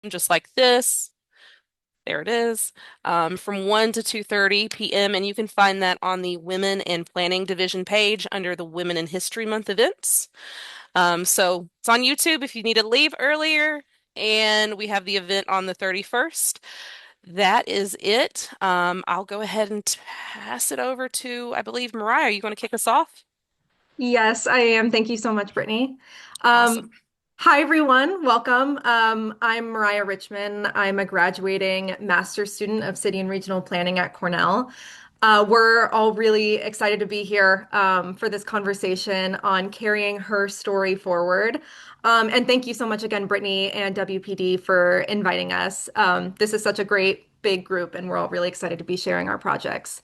just like this. There it is, from 1 to 2:30 p.m. And you can find that on the Women in Planning Division page under the Women in History Month events. So it's on YouTube if you need to leave earlier. And we have the event on the 31st. That is it. I'll go ahead and pass it over to, I believe, Mariah. Are you going to kick us off? Yes, I am. Thank you so much, Brittany. Um, Awesome. Hi, everyone. Welcome. I'm Mariah Richmond. I'm a graduating master's student of City and Regional Planning at Cornell. We're all really excited to be here for this conversation on carrying her story forward. And thank you so much again, Brittany and WPD, for inviting us. This is such a great big group, and we're all really excited to be sharing our projects.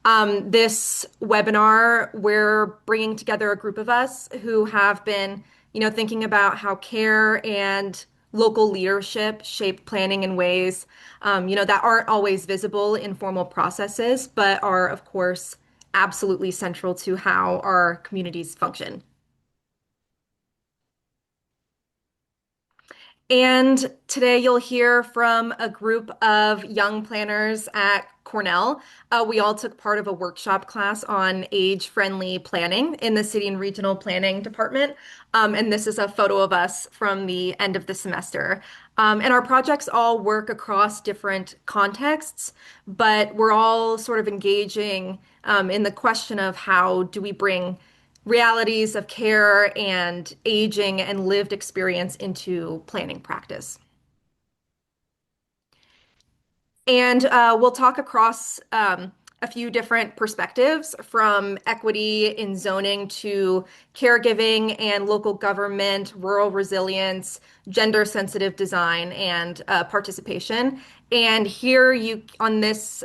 This webinar, we're bringing together a group of us who have been, thinking about how care and local leadership shape planning in ways, that aren't always visible in formal processes, but are, of course, absolutely central to how our communities function. And today you'll hear from a group of young planners at Cornell. We all took part of a workshop class on age-friendly planning in the City and Regional Planning Department. And this is a photo of us from the end of the semester. And our projects all work across different contexts, but we're all sort of engaging in the question of how do we bring realities of care and aging and lived experience into planning practice. And we'll talk across a few different perspectives from equity in zoning to caregiving and local government, rural resilience, gender sensitive design, and participation. And here you on this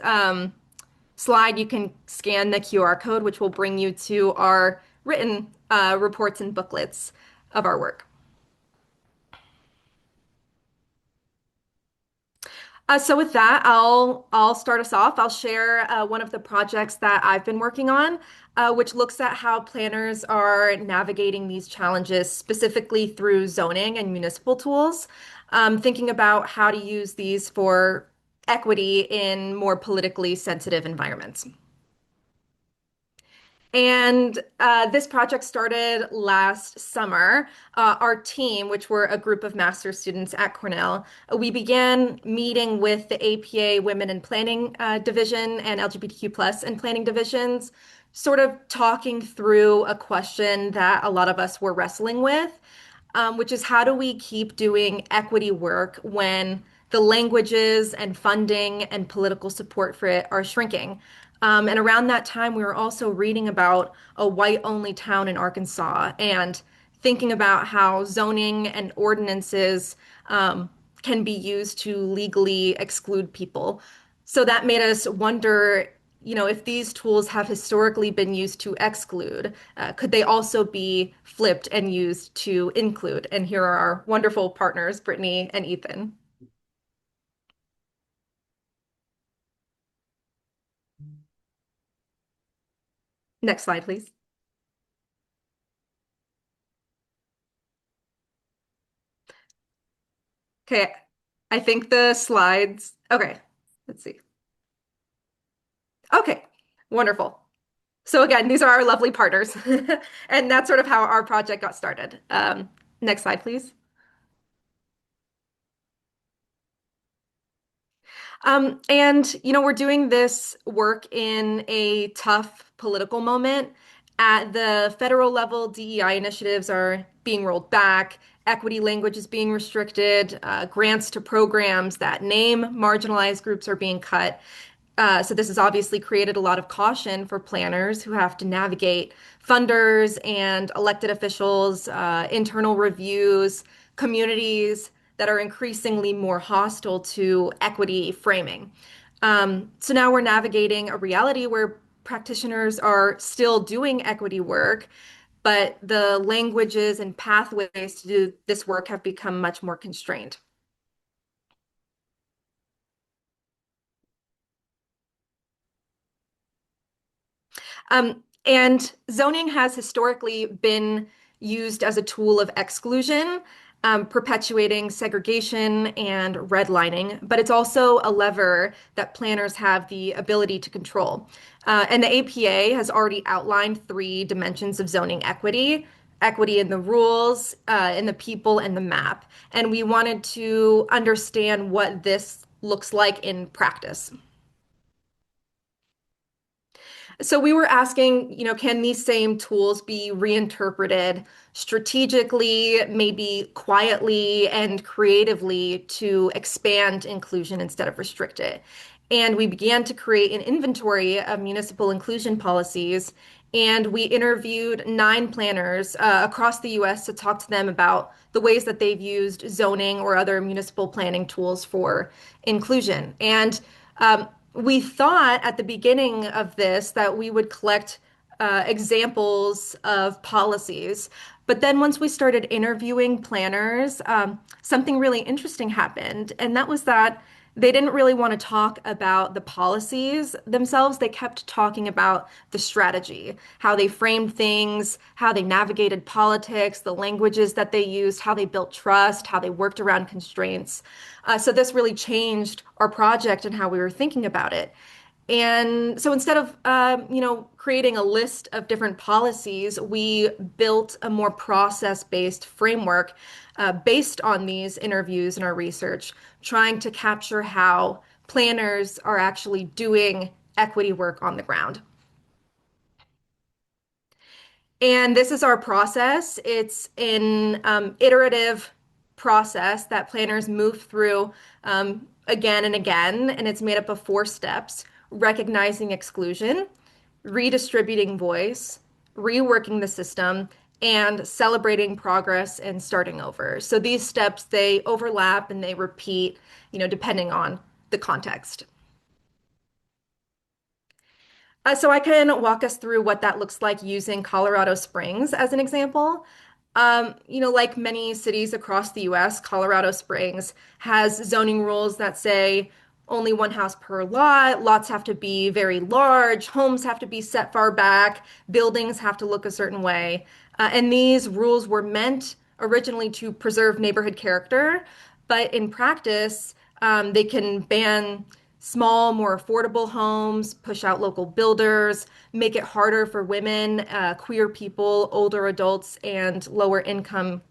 slide, you can scan the QR code, which will bring you to our written reports and booklets of our work. So with that, I'll start us off. I'll share one of the projects that I've been working on, which looks at how planners are navigating these challenges specifically through zoning and municipal tools, thinking about how to use these for equity in more politically sensitive environments. And this project started last summer. Our team, which were a group of master's students at Cornell, we began meeting with the APA Women in Planning Division and LGBTQ plus and Planning divisions, sort of talking through a question that a lot of us were wrestling with, which is how do we keep doing equity work when the languages and funding and political support for it are shrinking? And around that time, we were also reading about a white-only town in Arkansas and thinking about how zoning and ordinances can be used to legally exclude people. So that made us wonder, if these tools have historically been used to exclude, could they also be flipped and used to include? And here are our wonderful partners, Brittany and Ethan. Next slide, please. Okay, I think the slides. Okay, let's see. Okay, wonderful. So again, these are our lovely partners. And that's sort of how our project got started. Next slide, please. We're doing this work in a tough political moment. At the federal level, DEI initiatives are being rolled back, equity language is being restricted, grants to programs that name marginalized groups are being cut. So this has obviously created a lot of caution for planners who have to navigate funders and elected officials, internal reviews, communities that are increasingly more hostile to equity framing. So now we're navigating a reality where practitioners are still doing equity work, but the languages and pathways to do this work have become much more constrained. And zoning has historically been used as a tool of exclusion. perpetuating segregation and redlining, but it's also a lever that planners have the ability to control. And the APA has already outlined three dimensions of zoning equity. Equity in the rules, in the people, and the map. And we wanted to understand what this looks like in practice. So we were asking, can these same tools be reinterpreted strategically, maybe quietly and creatively to expand inclusion instead of restrict it? And we began to create an inventory of municipal inclusion policies. And we interviewed 9 planners across the US to talk to them about the ways that they've used zoning or other municipal planning tools for inclusion. And we thought at the beginning of this that we would collect examples of policies. But then once we started interviewing planners, something really interesting happened. And that was that they didn't really want to talk about the policies themselves. They kept talking about the strategy, how they framed things, how they navigated politics, the languages that they used, how they built trust, how they worked around constraints. So this really changed our project and how we were thinking about it. And so instead of, creating a list of different policies, we built a more process-based framework based on these interviews and our research, trying to capture how planners are actually doing equity work on the ground. And this is our process. It's an iterative process that planners move through again and again, and it's made up of 4 steps: recognizing exclusion, redistributing voice, reworking the system, and celebrating progress and starting over. So these steps, they overlap and they repeat, depending on the context. So I can walk us through what that looks like using Colorado Springs as an example. Like many cities across the US, Colorado Springs has zoning rules that say only one house per lot, lots have to be very large, homes have to be set far back, buildings have to look a certain way. And these rules were meant originally to preserve neighborhood character, but in practice, they can ban small, more affordable homes, push out local builders, make it harder for women, queer people, older adults, and lower income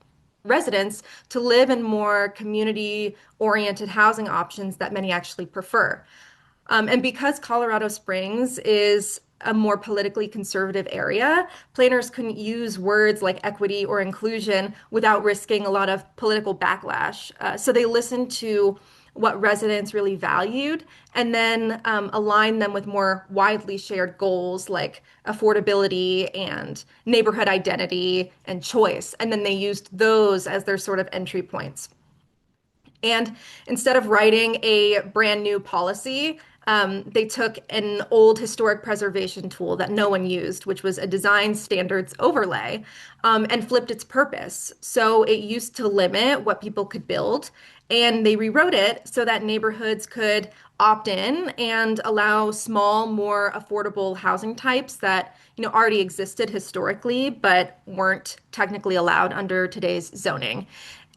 residents to live in more community-oriented housing options that many actually prefer. And because Colorado Springs is a more politically conservative area, planners couldn't use words like equity or inclusion without risking a lot of political backlash. So they listened to what residents really valued and then align them with more widely shared goals like affordability and neighborhood identity and choice. And then they used those as their sort of entry points. And instead of writing a brand new policy, they took an old historic preservation tool that no one used, which was a design standards overlay, and flipped its purpose. So it used to limit what people could build, and they rewrote it so that neighborhoods could opt in and allow small, more affordable housing types that, already existed historically, but weren't technically allowed under today's zoning.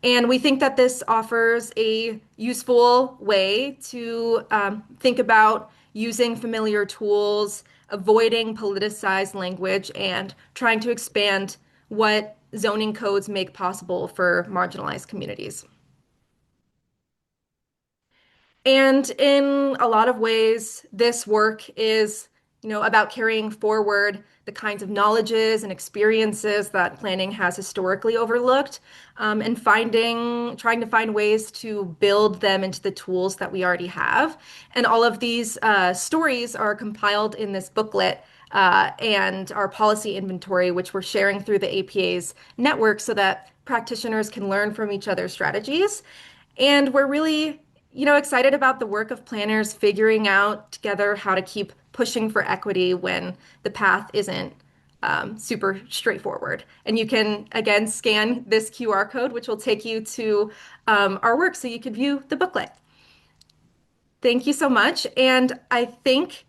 And we think that this offers a useful way to think about using familiar tools, avoiding politicized language, and trying to expand what zoning codes make possible for marginalized communities. And in a lot of ways, this work is, about carrying forward the kinds of knowledges and experiences that planning has historically overlooked, and trying to find ways to build them into the tools that we already have. And all of these stories are compiled in this booklet and our policy inventory, which we're sharing through the APA's network so that practitioners can learn from each other's strategies. And we're really, excited about the work of planners figuring out together how to keep pushing for equity when the path isn't super straightforward. And you can, again, scan this QR code, which will take you to our work so you can view the booklet. Thank you so much. And I think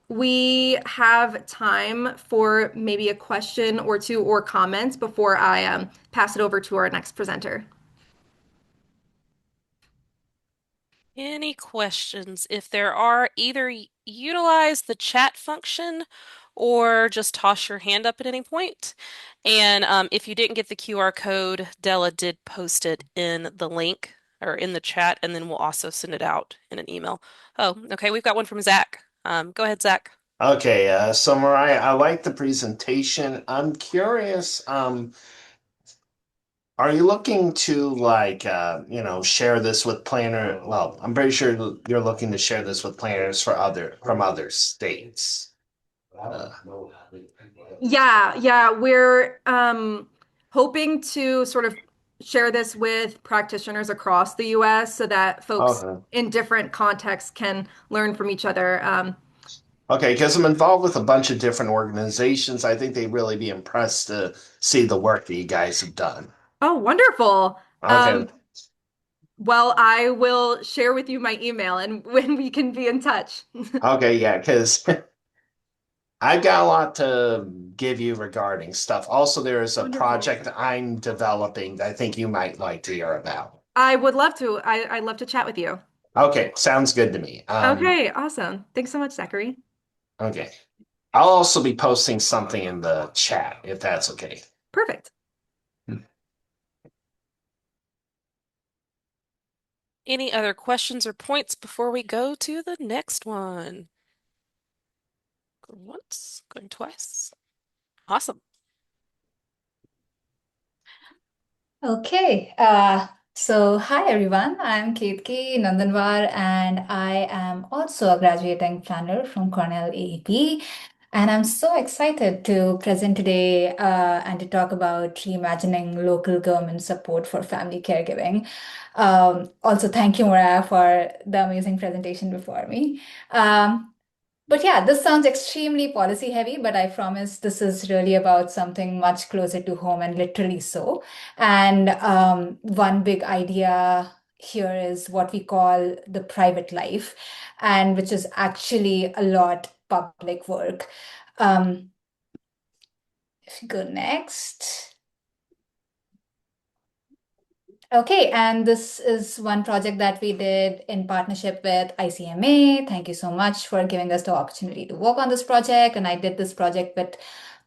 we have time for maybe a question or two or comments before I pass it over to our next presenter. Any questions? If there are, either utilize the chat function or just toss your hand up at any point. And if you didn't get the QR code, Della did post it in the link or in the chat, and then we'll also send it out in an email. Oh, okay, we've got one from Zach. Go ahead, Zach. Okay, so Mariah, I like the presentation. I'm curious, are you looking to share this with planner? Well, I'm pretty sure you're looking to share this with planners from other states. Uh, Yeah, yeah, we're hoping to sort of share this with practitioners across the US so that folks okay. in different contexts can learn from each other. Okay, because I'm involved with a bunch of different organizations. I think they'd really be impressed to see the work that you guys have done. Oh, wonderful. Okay, Um, well, I will share with you my email and when we can be in touch. okay, yeah, because I've got a lot to give you regarding stuff. Also, there is a Wonderful. project I'm developing that I think you might like to hear about. I would love to. I'd love to chat with you. Okay, sounds good to me. Okay, awesome. Thanks so much, Zachary. Okay. I'll also be posting something in the chat if that's okay. Perfect. Any other questions or points before we go to the next one? Going once, going twice. Awesome. Okay, so hi everyone, I'm Ketki Nandanwar and I am also a graduating planner from Cornell AEP. And I'm so excited to present today and to talk about reimagining local government support for family caregiving. Also, thank you, Mariah, for the amazing presentation before me. But yeah, this sounds extremely policy heavy, but I promise this is really about something much closer to home and literally so. And one big idea here is what we call the private life, and which is actually a lot public work. Um, if you go next. Okay, and this is one project that we did in partnership with ICMA. Thank you so much for giving us the opportunity to work on this project. And I did this project with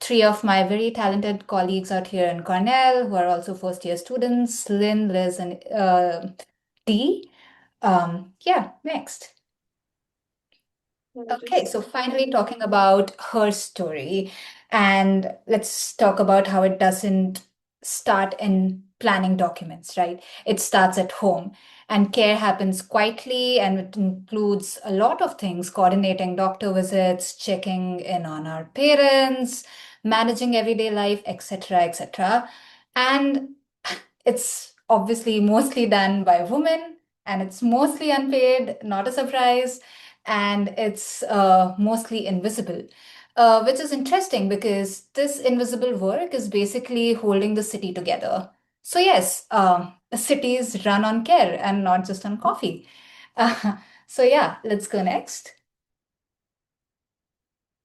three of my very talented colleagues out here in Cornell, who are also first year students, Lynn, Liz, and Dee. Yeah, next. Okay, so finally talking about her story, and let's talk about how it doesn't start in planning documents, right? It starts at home, and care happens quietly, and it includes a lot of things, coordinating doctor visits, checking in on our parents, managing everyday life, etc., etc. And it's obviously mostly done by women, and it's mostly unpaid, not a surprise, and it's mostly invisible, which is interesting because this invisible work is basically holding the city together. So, yes, cities run on care and not just on coffee. So, yeah, let's go next.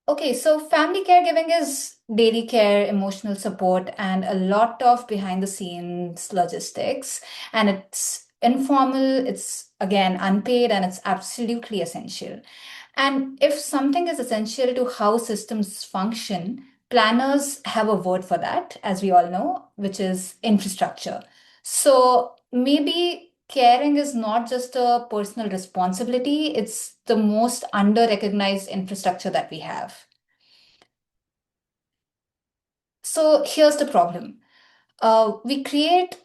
Okay, so family caregiving is daily care, emotional support, and a lot of behind the scenes logistics. And it's informal, it's again unpaid, and it's absolutely essential. And if something is essential to how systems function, planners have a word for that, as we all know, which is infrastructure. So maybe caring is not just a personal responsibility, it's the most under recognized infrastructure that we have. So here's the problem. We create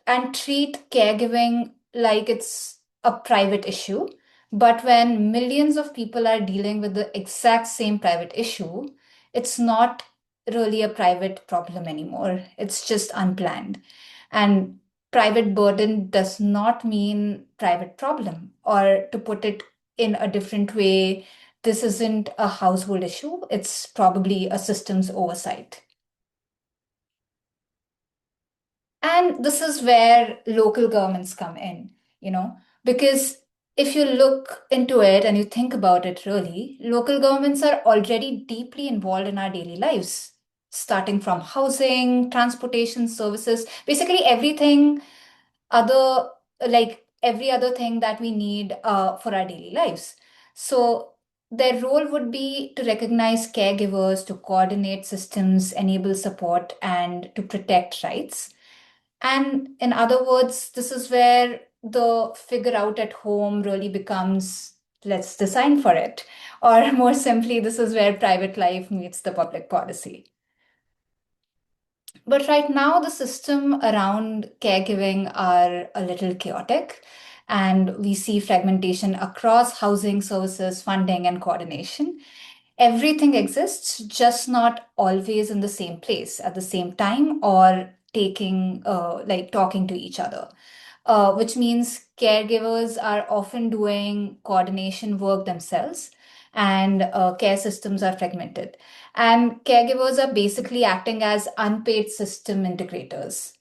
and treat caregiving like it's a private issue. But when millions of people are dealing with the exact same private issue, it's not really a private problem anymore. It's just unplanned. And private burden does not mean private problem. Or to put it in a different way, this isn't a household issue, it's probably a systems oversight. And this is where local governments come in, because if you look into it and you think about it really, local governments are already deeply involved in our daily lives, starting from housing, transportation services, basically everything other, like every other thing that we need for our daily lives. So their role would be to recognize caregivers, to coordinate systems, enable support, and to protect rights. And in other words, this is where the figure out at home really becomes let's design for it. Or more simply, this is where private life meets the public policy. But right now, the system around caregiving are a little chaotic, and we see fragmentation across housing, services, funding, and coordination. Everything exists, just not always in the same place at the same time or taking, like talking to each other. Which means caregivers are often doing coordination work themselves, and care systems are fragmented. And caregivers are basically acting as unpaid system integrators.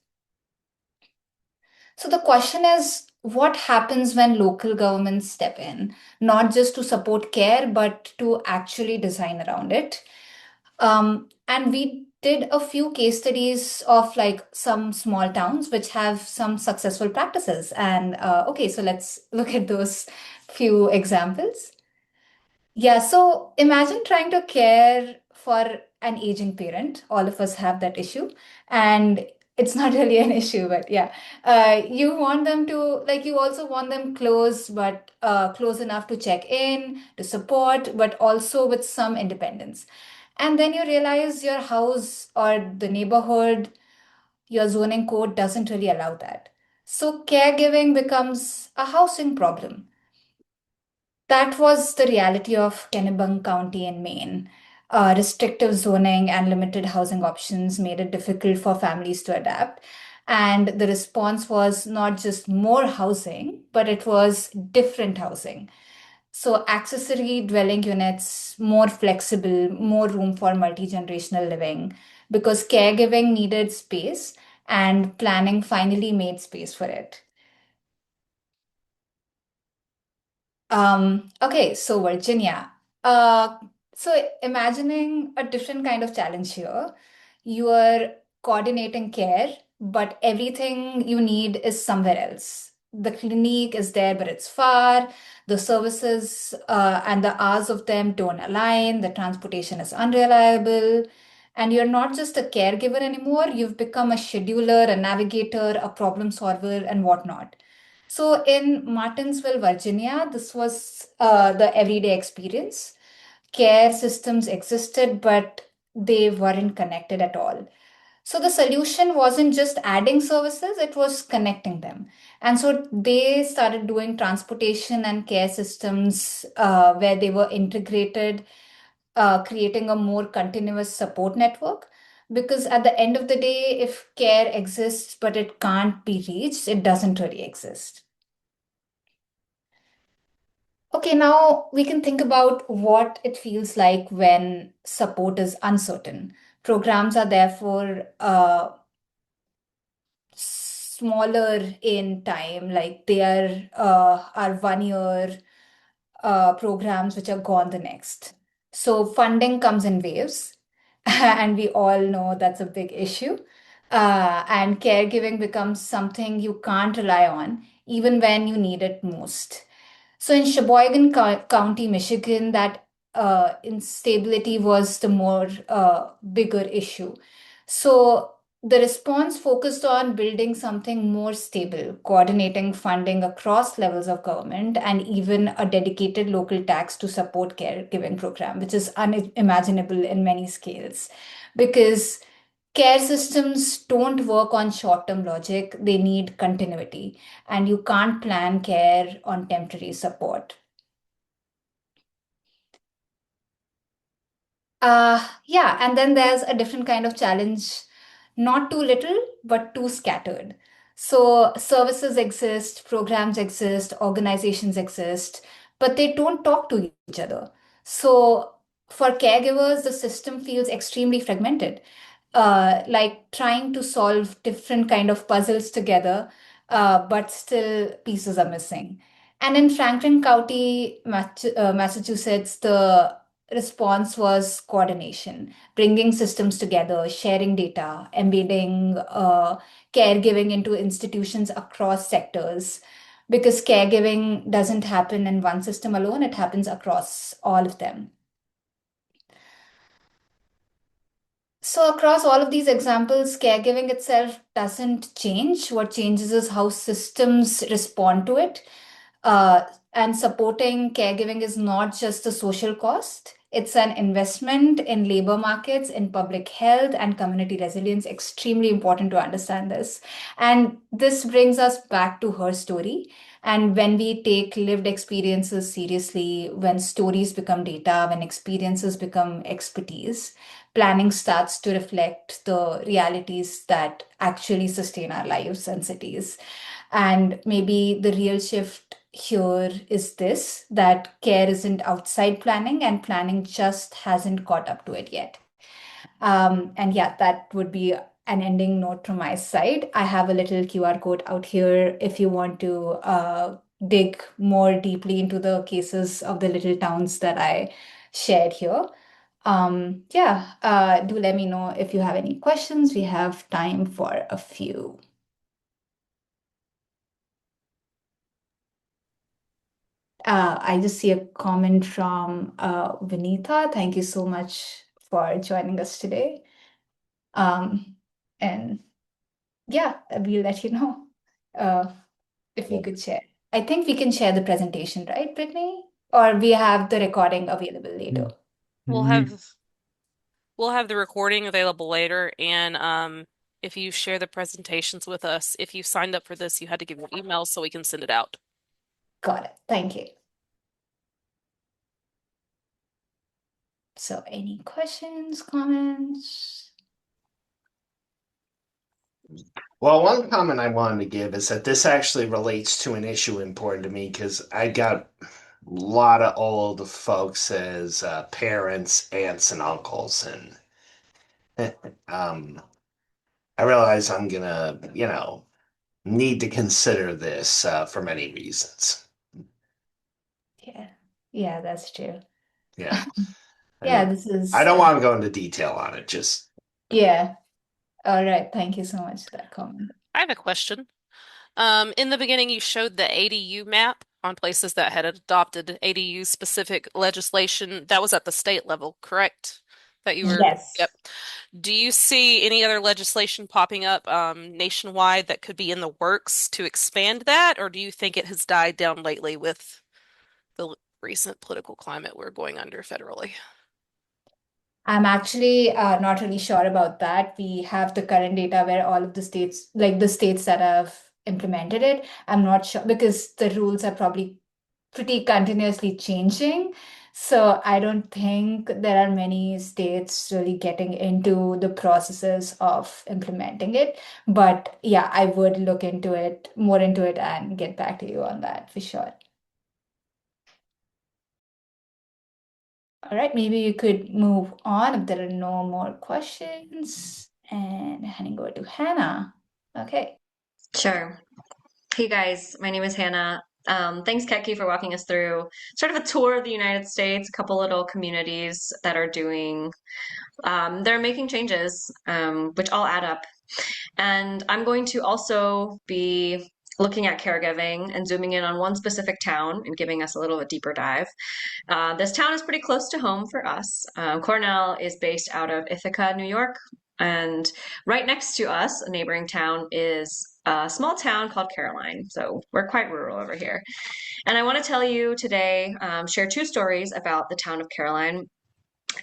So the question is, what happens when local governments step in, not just to support care, but to actually design around it? And we did a few case studies of like some small towns which have some successful practices. And okay, so let's look at those few examples. Yeah, so imagine trying to care for an aging parent. All of us have that issue. And it's not really an issue, but yeah. You want them to, like, you also want them close, but close enough to check in, to support, but also with some independence. And then you realize your house or the neighborhood, your zoning code doesn't really allow that. So caregiving becomes a housing problem. That was the reality of Kennebunk County in Maine. Restrictive zoning and limited housing options made it difficult for families to adapt. And the response was not just more housing, but it was different housing. So, accessory dwelling units, more flexible, more room for multi generational living, because caregiving needed space and planning finally made space for it. Okay, so Virginia. Uh, so imagining a different kind of challenge here. You are coordinating care, but everything you need is somewhere else. The clinic is there, but it's far. The services and the hours of them don't align. The transportation is unreliable. And you're not just a caregiver anymore. You've become a scheduler, a navigator, a problem solver, and whatnot. So in Martinsville, Virginia, this was the everyday experience. Care systems existed, but they weren't connected at all. So the solution wasn't just adding services, it was connecting them. And so they started doing transportation and care systems where they were integrated, creating a more continuous support network. Because at the end of the day, if care exists but it can't be reached, it doesn't really exist. Okay, now we can think about what it feels like when support is uncertain. Programs are therefore smaller in time, like they are 1 year programs which are gone the next. So funding comes in waves, and we all know that's a big issue. And caregiving becomes something you can't rely on, even when you need it most. So in Sheboygan County, Michigan, that instability was the more bigger issue. So the response focused on building something more stable, coordinating funding across levels of government, and even a dedicated local tax to support caregiving program, which is unimaginable in many scales. Because care systems don't work on short-term logic, they need continuity, and you can't plan care on temporary support. Yeah, and then there's a different kind of challenge, not too little, but too scattered. So services exist, programs exist, organizations exist, but they don't talk to each other. So for caregivers, the system feels extremely fragmented, like trying to solve different kind of puzzles together, but still pieces are missing. And in Franklin County, Massachusetts, the response was coordination, bringing systems together, sharing data, embedding caregiving into institutions across sectors. because caregiving doesn't happen in one system alone, it happens across all of them. So, across all of these examples, caregiving itself doesn't change. What changes is how systems respond to it. Uh, and supporting caregiving is not just a social cost, it's an investment in labor markets, in public health, and community resilience. Extremely important to understand this. And this brings us back to her story. And when we take lived experiences seriously, when stories become data, when experiences become expertise, planning starts to reflect the realities that actually sustain our lives and cities. And maybe the real shift here is this, that care isn't outside planning and planning just hasn't caught up to it yet. And yeah, that would be an ending note from my side. I have a little QR code out here if you want to dig more deeply into the cases of the little towns that I shared here. Yeah, do let me know if you have any questions. We have time for a few. I just see a comment from Vinitha. Thank you so much for joining us today. And yeah, we'll let you know uh, if we could share. I think we can share the presentation, right, Brittany? Or we have the recording available later. We'll have we'll have the recording available later, and if you share the presentations with us, if you signed up for this, you had to give your email so we can send it out. Got it. Thank you. So, any questions, comments? Well, one comment I wanted to give is that this actually relates to an issue important to me because I got a lot of old folks as parents, aunts, and uncles, and um, I realize I'm gonna, need to consider this for many reasons. Yeah. Yeah, that's true. Yeah, Yeah, and this I is, don't want to go into detail on it. Just yeah. All right. Thank you so much for that comment. I have a question. In the beginning, you showed the ADU map on places that had adopted ADU specific legislation. That was at the state level, correct? That you were, yep. Yes. Do you see any other legislation popping up nationwide that could be in the works to expand that, or do you think it has died down lately with the recent political climate we're going under federally? I'm actually not really sure about that. We have the current data where all of the states, like the states that have implemented it, I'm not sure because the rules are probably pretty continuously changing. So I don't think there are many states really getting into the processes of implementing it. But yeah, I would look into it, more into it, and get back to you on that for sure. All right, maybe you could move on if there are no more questions. And handing over to Hannah. Okay. Sure. Hey guys, my name is Hannah. Thanks, Keki, for walking us through sort of a tour of the United States, a couple little communities that are doing, they're making changes, which all add up. And I'm going to also be looking at caregiving and zooming in on one specific town and giving us a little bit deeper dive. This town is pretty close to home for us. Cornell is based out of Ithaca, New York, and right next to us, a neighboring town, is a small town called Caroline. So we're quite rural over here. And I want to tell you today, share two stories about the town of Caroline.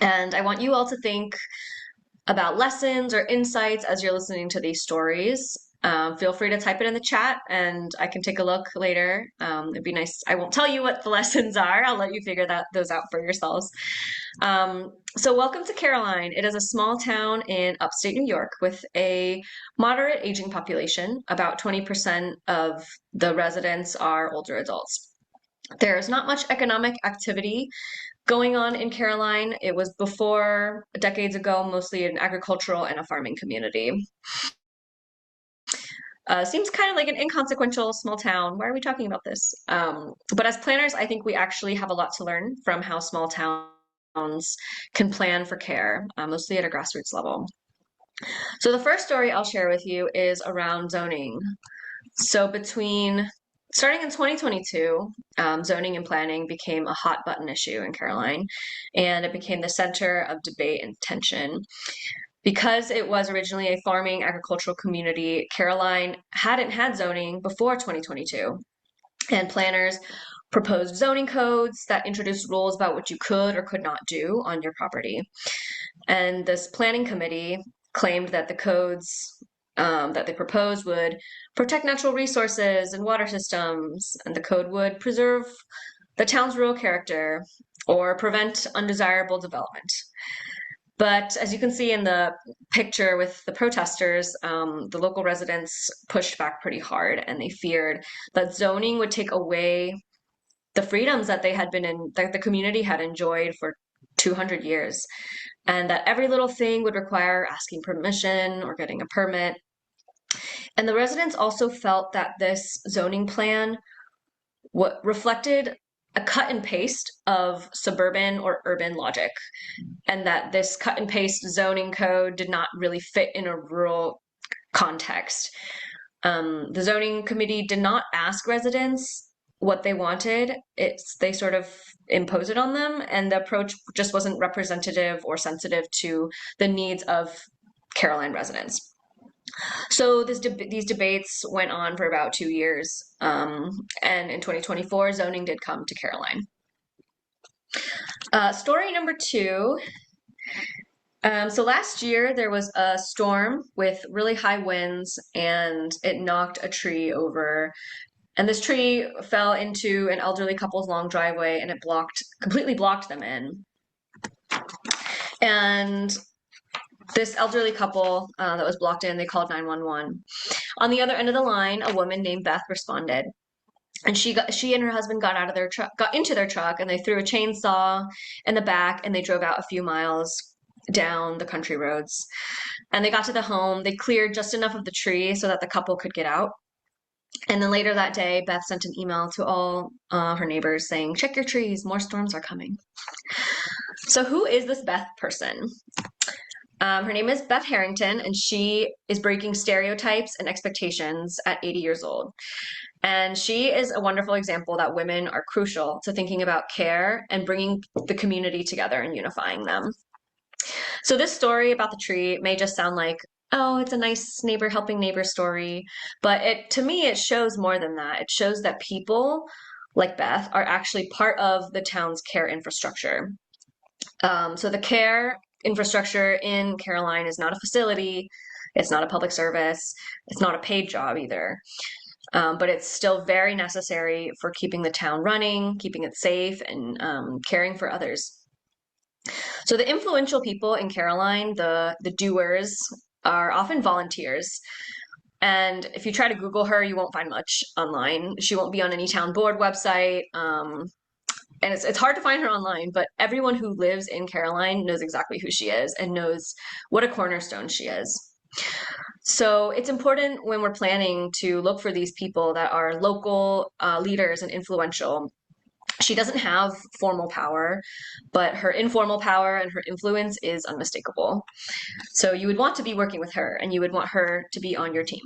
And I want you all to think about lessons or insights as you're listening to these stories. Feel free to type it in the chat and I can take a look later. It'd be nice. I won't tell you what the lessons are. I'll let you figure those out for yourselves. So welcome to Caroline. It is a small town in upstate New York with a moderate aging population. About 20% of the residents are older adults. There's not much economic activity going on in Caroline. It was before, decades ago, mostly an agricultural and a farming community. Seems kind of like an inconsequential small town. Why are we talking about this? But as planners, I think we actually have a lot to learn from how small towns can plan for care, mostly at a grassroots level. So the first story I'll share with you is around zoning. So between starting in 2022, zoning and planning became a hot button issue in Caroline, and it became the center of debate and tension. Because it was originally a farming agricultural community, Caroline hadn't had zoning before 2022, and planners proposed zoning codes that introduced rules about what you could or could not do on your property. And this planning committee claimed that the codes that they proposed would protect natural resources and water systems, and the code would preserve the town's rural character or prevent undesirable development. But as you can see in the picture with the protesters, the local residents pushed back pretty hard, and they feared that zoning would take away the freedoms that that the community had enjoyed for 200 years, and that every little thing would require asking permission or getting a permit. And the residents also felt that this zoning plan reflected a cut and paste of suburban or urban logic, and that this cut and paste zoning code did not really fit in a rural context. The zoning committee did not ask residents what they wanted. They sort of imposed it on them, and the approach just wasn't representative or sensitive to the needs of Caroline residents. So these debates went on for about 2 years, and in 2024, zoning did come to Caroline. Story number 2. So last year there was a storm with really high winds, and it knocked a tree over. And this tree fell into an elderly couple's long driveway, and it completely blocked them in. And this elderly couple that was blocked in, they called 911. On the other end of the line, a woman named Beth responded. And she and her husband got into their truck, and they threw a chainsaw in the back, and they drove out a few miles down the country roads. And they got to the home. They cleared just enough of the tree so that the couple could get out. And then later that day, Beth sent an email to all her neighbors saying, "Check your trees, more storms are coming." So who is this Beth person? Her name is Beth Harrington, and she is breaking stereotypes and expectations at 80 years old. And she is a wonderful example that women are crucial to thinking about care and bringing the community together and unifying them. So this story about the tree may just sound like, oh, it's a nice neighbor helping neighbor story, but to me, it shows more than that. It shows that people like Beth are actually part of the town's care infrastructure. So the care infrastructure in Caroline is not a facility, it's not a public service, it's not a paid job either. But it's still very necessary for keeping the town running, keeping it safe, and caring for others. So the influential people in Caroline, the doers, are often volunteers. And if you try to Google her, you won't find much online. She won't be on any town board website. And it's hard to find her online, but everyone who lives in Caroline knows exactly who she is and knows what a cornerstone she is. So it's important when we're planning to look for these people that are local leaders and influential. She doesn't have formal power, but her informal power and her influence is unmistakable. So you would want to be working with her, and you would want her to be on your team.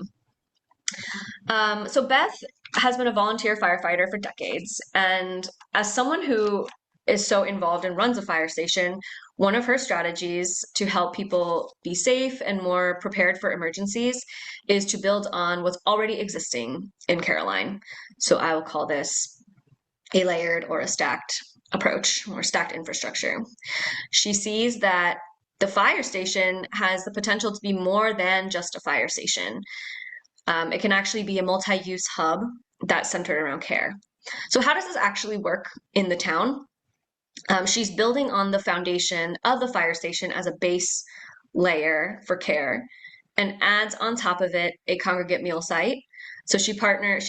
So Beth has been a volunteer firefighter for decades, and as someone who is so involved and runs a fire station, one of her strategies to help people be safe and more prepared for emergencies is to build on what's already existing in Caroline. So I will call this a layered or a stacked approach, or stacked infrastructure. She sees that the fire station has the potential to be more than just a fire station. It can actually be a multi-use hub that's centered around care. So how does this actually work in the town? She's building on the foundation of the fire station as a base layer for care, and adds on top of it a congregate meal site. So she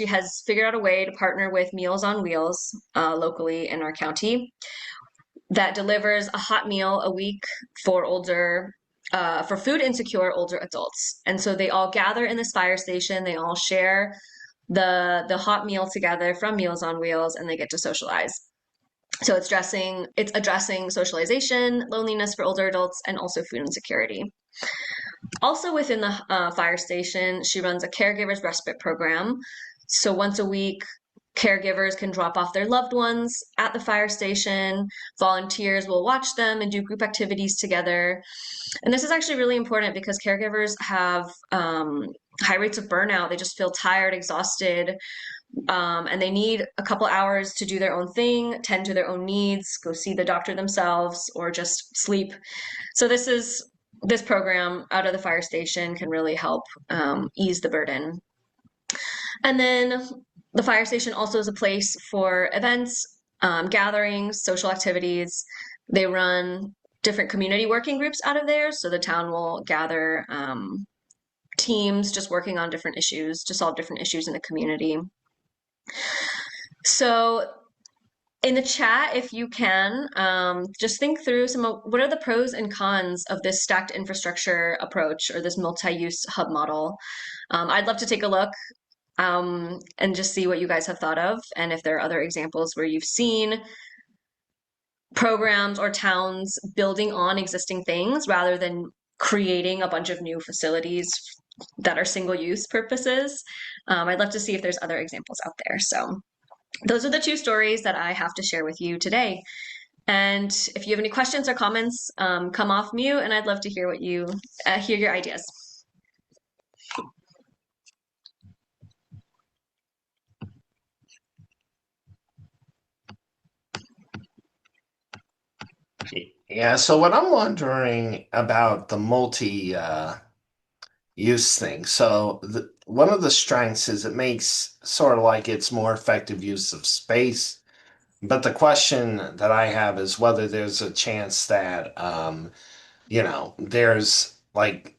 has figured out a way to partner with Meals on Wheels locally in our county that delivers a hot meal a week for food insecure older adults. And so they all gather in this fire station, they all share the hot meal together from Meals on Wheels, and they get to socialize. So it's addressing socialization, loneliness for older adults, and also food insecurity. Also within the fire station, she runs a caregiver's respite program. So once a week, Caregivers can drop off their loved ones at the fire station. Volunteers will watch them and do group activities together. And this is actually really important because caregivers have high rates of burnout. They just feel tired, exhausted, and they need a couple hours to do their own thing, tend to their own needs, go see the doctor themselves, or just sleep. So this program out of the fire station can really help ease the burden. And then the fire station also is a place for events, gatherings, social activities. They run different community working groups out of there. So the town will gather teams just working on different issues to solve different issues in the community. So in the chat, if you can, just think through what are the pros and cons of this stacked infrastructure approach or this multi-use hub model. I'd love to take a look and just see what you guys have thought of, and if there are other examples where you've seen programs or towns building on existing things rather than creating a bunch of new facilities that are single-use purposes. I'd love to see if there's other examples out there. So those are the two stories that I have to share with you today. And if you have any questions or comments, come off mute, and I'd love to hear hear your ideas. Yeah, so what I'm wondering about the multi use thing. So one of the strengths is it makes sort of like it's more effective use of space. But the question that I have is whether there's a chance that there's like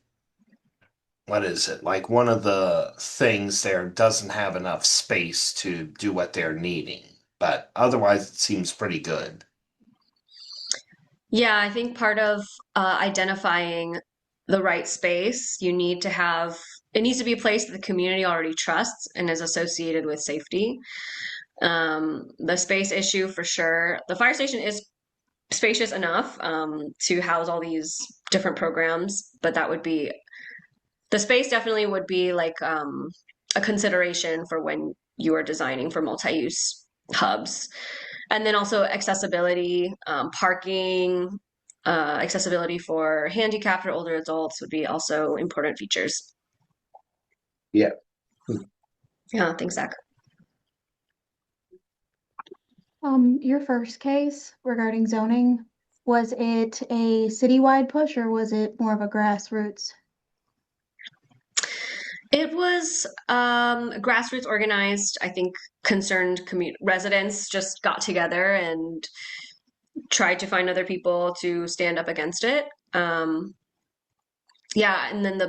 what is it? Like one of the things there doesn't have enough space to do what they're needing. But otherwise it seems pretty good. Yeah, I think part of identifying the right space, it needs to be a place that the community already trusts and is associated with safety. The space issue for sure. The fire station is spacious enough to house all these different programs, but the space definitely would be like a consideration for when you are designing for multi-use hubs. And then also accessibility, parking, accessibility for handicapped or older adults would be also important features. Yeah. Yeah, thanks, Zach. Your first case regarding zoning, was it a citywide push or was it more of a grassroots? It was grassroots organized. I think concerned residents just got together and tried to find other people to stand up against it. Yeah, and then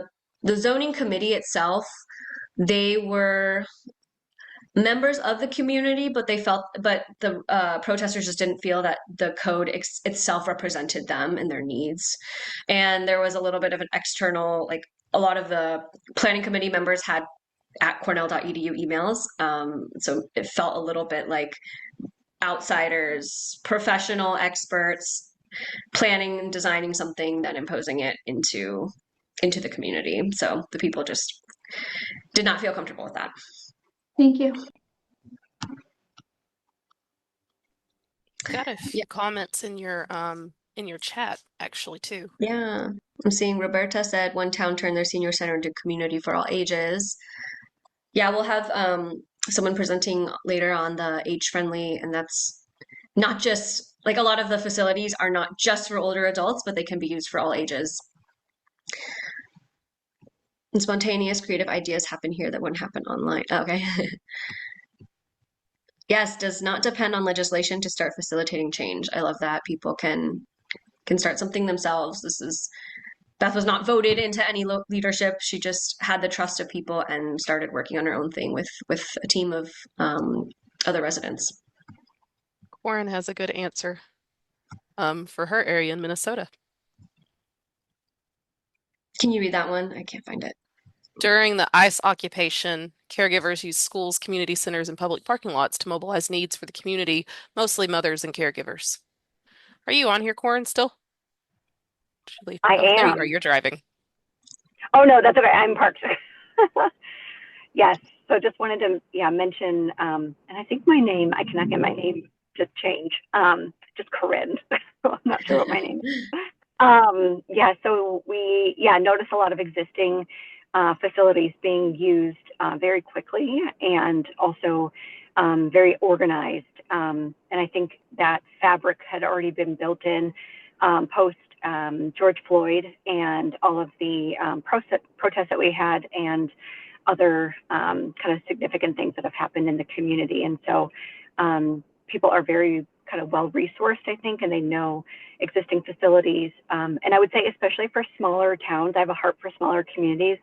the zoning committee itself, they were members of the community, but the protesters just didn't feel that the code itself represented them and their needs. And there was a little bit of an external, like a lot of the planning committee members had at cornell.edu emails. So it felt a little bit like outsiders, professional experts planning and designing something, then imposing it into the community. So the people just did not feel comfortable with that. Thank you. Got a few comments in your chat actually too. Yeah. I'm seeing Roberta said one town turned their senior center into community for all ages. Yeah, we'll have someone presenting later on the age-friendly, and that's not just like a lot of the facilities are not just for older adults, but they can be used for all ages. And spontaneous creative ideas happen here that wouldn't happen online. Okay. Yes, does not depend on legislation to start facilitating change. I love that people can start something themselves. Beth was not voted into any leadership. She just had the trust of people and started working on her own thing with a team of other residents. Warren has a good answer for her area in Minnesota. Can you read that one? I can't find it. During the ICE occupation, caregivers used schools, community centers, and public parking lots to mobilize needs for the community, mostly mothers and caregivers. Are you on here, Corin, still? I There you am. are. You're driving. Oh, no, that's okay. I'm parked. Yes. So just wanted to, yeah, mention, and I think I cannot get my name to change, just Corinne. I'm not sure what my name is. Yeah, so we, notice a lot of existing facilities being used very quickly and also very organized. And I think that fabric had already been built in post George Floyd and all of the protests that we had and other kind of significant things that have happened in the community. And so people are very kind of well resourced, I think, and they know existing facilities. And I would say, especially for smaller towns, I have a heart for smaller communities.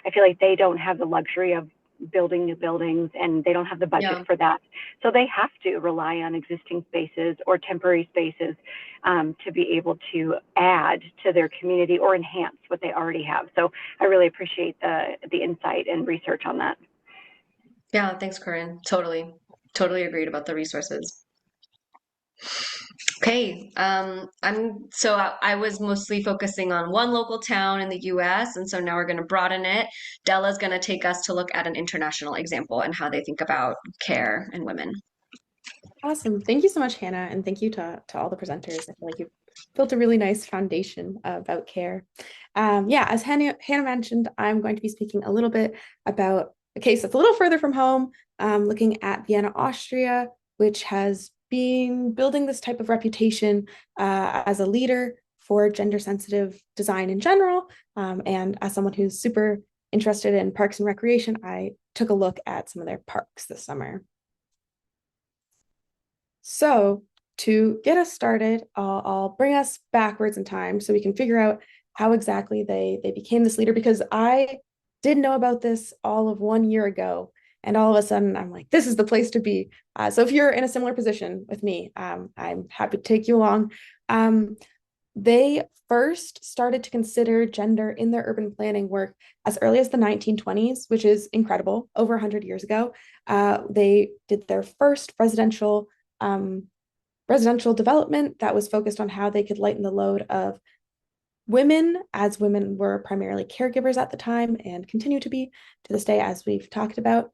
I feel like they don't have the luxury of building new buildings and they don't have the budget for that. So they have to rely on existing spaces or temporary spaces to be able to add to their community or enhance what they already have. So I really appreciate the insight and research on that. Yeah, thanks, Corinne. Totally agreed about the resources. Okay, I was mostly focusing on one local town in the US, and so now we're going to broaden it. Della's going to take us to look at an international example and how they think about care and women. Awesome. Thank you so much, Hannah, and thank you to all the presenters. I feel like you've built a really nice foundation about care. As Hannah mentioned, I'm going to be speaking a little bit about a case that's a little further from home, looking at Vienna, Austria, which has been building this type of reputation as a leader for gender-sensitive design in general. And as someone who's super interested in parks and recreation, I took a look at some of their parks this summer. So to get us started, I'll bring us backwards in time so we can figure out how exactly they became this leader, because I did know about this all of 1 year ago. And all of a sudden, I'm like, this is the place to be. So if you're in a similar position with me, I'm happy to take you along. They first started to consider gender in their urban planning work as early as the 1920s, which is incredible, over 100 years ago. They did their first residential development that was focused on how they could lighten the load of women, as women were primarily caregivers at the time and continue to be to this day, as we've talked about.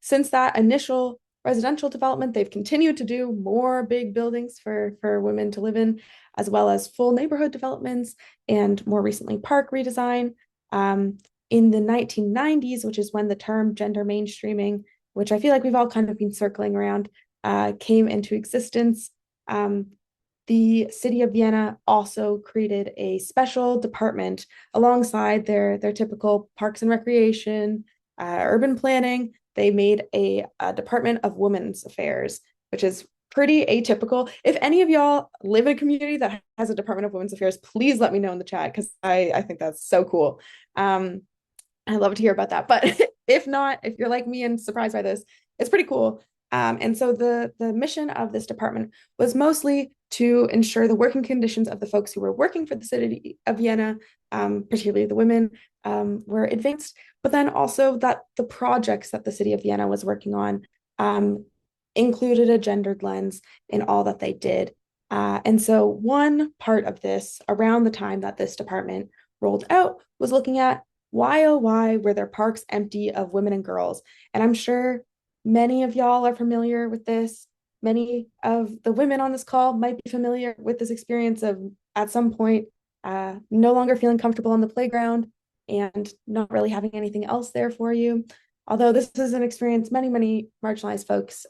Since that initial residential development, they've continued to do more big buildings for women to live in, as well as full neighborhood developments and more recently park redesign. In the 1990s, which is when the term gender mainstreaming, which I feel like we've all kind of been circling around, came into existence. The city of Vienna also created a special department alongside their typical parks and recreation, urban planning. They made a department of women's affairs, which is pretty atypical. If any of y'all live in a community that has a department of women's affairs, please let me know in the chat, because I think that's so cool. I'd love to hear about that. But if not, if you're like me and surprised by this, it's pretty cool. And so the mission of this department was mostly to ensure the working conditions of the folks who were working for the city of Vienna, particularly the women, were advanced, but then also that the projects that the city of Vienna was working on included a gendered lens in all that they did. And so one part of this, around the time that this department rolled out, was looking at why, oh, why were their parks empty of women and girls? And I'm sure many of y'all are familiar with this. Many of the women on this call might be familiar with this experience of, at some point, no longer feeling comfortable on the playground and not really having anything else there for you. Although this is an experience many marginalized folks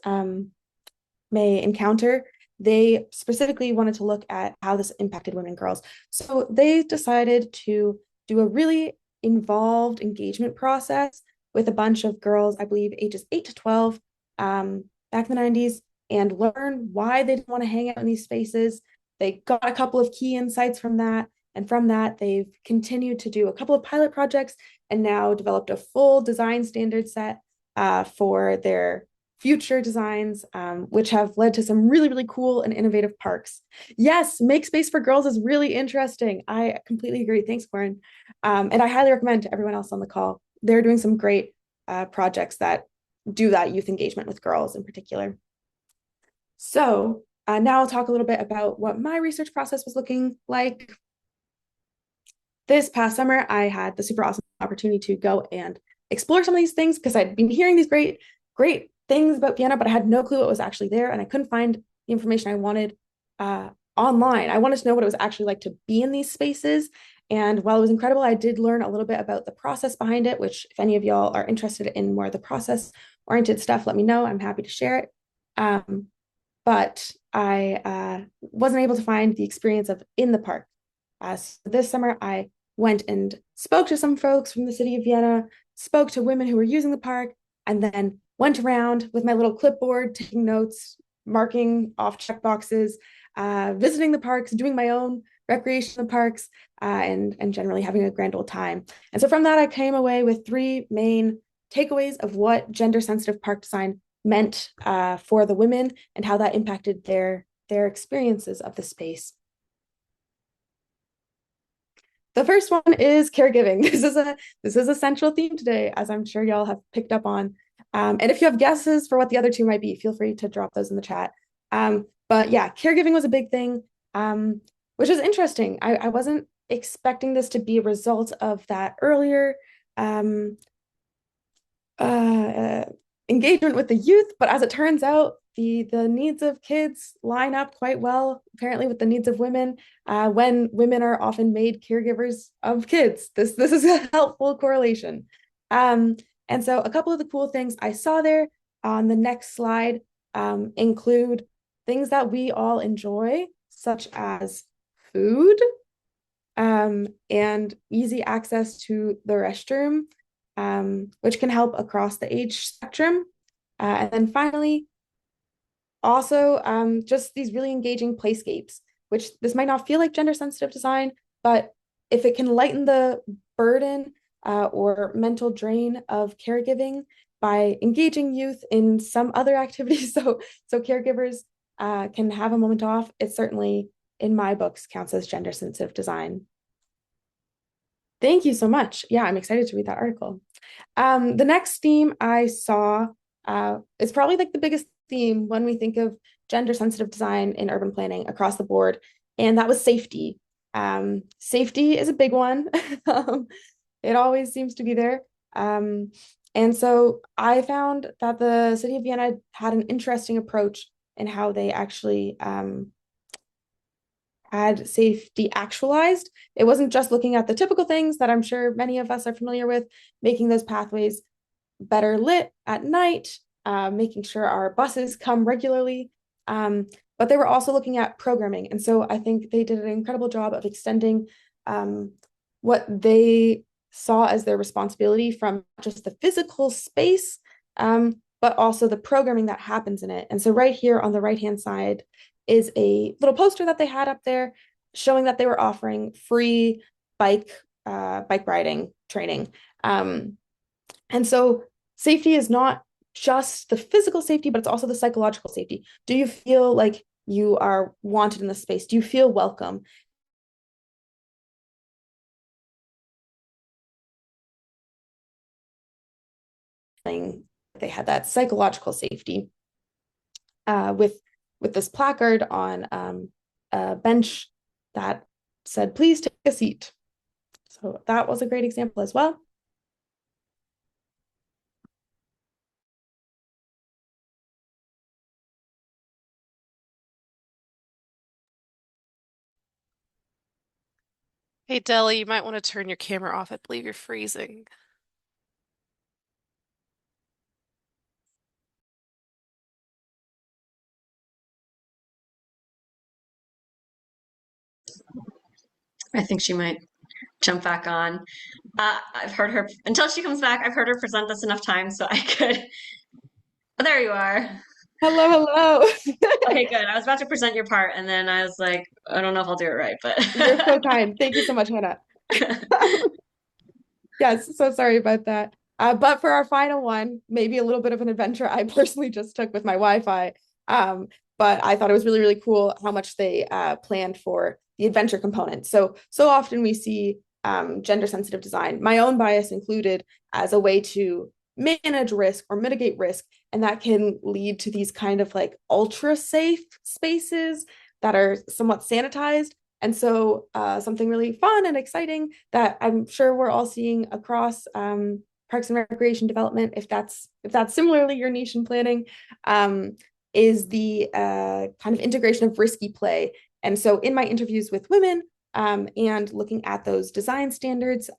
may encounter, they specifically wanted to look at how this impacted women and girls. So they decided to do a really involved engagement process with a bunch of girls, I believe ages 8 to 12, back in the 90s, and learn why they didn't want to hang out in these spaces. They got a couple of key insights from that. And from that, they've continued to do a couple of pilot projects and now developed a full design standard set for their future designs, which have led to some really cool and innovative parks. Yes, make space for girls is really interesting. I completely agree. Thanks, Corinne. And I highly recommend to everyone else on the call. They're doing some great projects that do that youth engagement with girls in particular. So now I'll talk a little bit about what my research process was looking like. This past summer, I had the super awesome opportunity to go and explore some of these things because I'd been hearing these great things about Vienna, but I had no clue what was actually there, and I couldn't find the information I wanted online. I wanted to know what it was actually like to be in these spaces. And while it was incredible, I did learn a little bit about the process behind it, which if any of y'all are interested in more of the process oriented stuff, let me know. I'm happy to share it. But I wasn't able to find the experience of in the park. So this summer, I went and spoke to some folks from the city of Vienna, spoke to women who were using the park, and then went around with my little clipboard, taking notes, marking off check boxes, visiting the parks, doing my own recreation in the parks, and generally having a grand old time. And so from that, I came away with three main takeaways of what gender sensitive park design meant for the women and how that impacted their experiences of the space. The first one is caregiving. This is a central theme today, as I'm sure y'all have picked up on. And if you have guesses for what the other two might be, feel free to drop those in the chat. But yeah, caregiving was a big thing, which is interesting. I wasn't expecting this to be a result of that earlier engagement with the youth, but as it turns out, the needs of kids line up quite well, apparently, with the needs of women when women are often made caregivers of kids. This is a helpful correlation. And so a couple of the cool things I saw there on the next slide include things that we all enjoy, such as food and easy access to the restroom, which can help across the age spectrum. And then finally, also just these really engaging playscapes, which this might not feel like gender sensitive design, but if it can lighten the burden or mental drain of caregiving by engaging youth in some other activities, so caregivers can have a moment off, it certainly, in my books, counts as gender sensitive design. Thank you so much. Yeah, I'm excited to read that article. The next theme I saw is probably like the biggest theme when we think of gender sensitive design in urban planning across the board, and that was safety. Safety is a big one. It always seems to be there. And so I found that the city of Vienna had an interesting approach in how they actually had safety actualized. It wasn't just looking at the typical things that I'm sure many of us are familiar with, making those pathways better lit at night, making sure our buses come regularly. But they were also looking at programming. And so I think they did an incredible job of extending what they saw as their responsibility from just the physical space, but also the programming that happens in it. And so right here on the right-hand side is a little poster that they had up there showing that they were offering free bike riding training. And so safety is not just the physical safety, but it's also the psychological safety. Do you feel like you are wanted in the space? Do you feel welcome? They had that psychological safety with this placard on a bench that said, "Please take a seat." So that was a great example as well. Hey, Deli, you might want to turn your camera off. I believe you're freezing. I think she might jump back on. I've heard her, until she comes back, I've heard her present this enough times so I could. Oh, there you are. Hello, hello. Okay, good. I was about to present your part, and then I was like, I don't know if I'll do it right, but You're so kind. Thank you so much, Hannah. Yes, so sorry about that. But for our final one, maybe a little bit of an adventure I personally just took with my Wi-Fi. But I thought it was really, really cool how much they planned for the adventure component. So often we see gender sensitive design, my own bias included, as a way to manage risk or mitigate risk. And that can lead to these kind of like ultra safe spaces that are somewhat sanitized. And so something really fun and exciting that I'm sure we're all seeing across Parks and Recreation Development, if that's similarly your niche in planning, is the kind of integration of risky play. And so in my interviews with women and looking at those design standards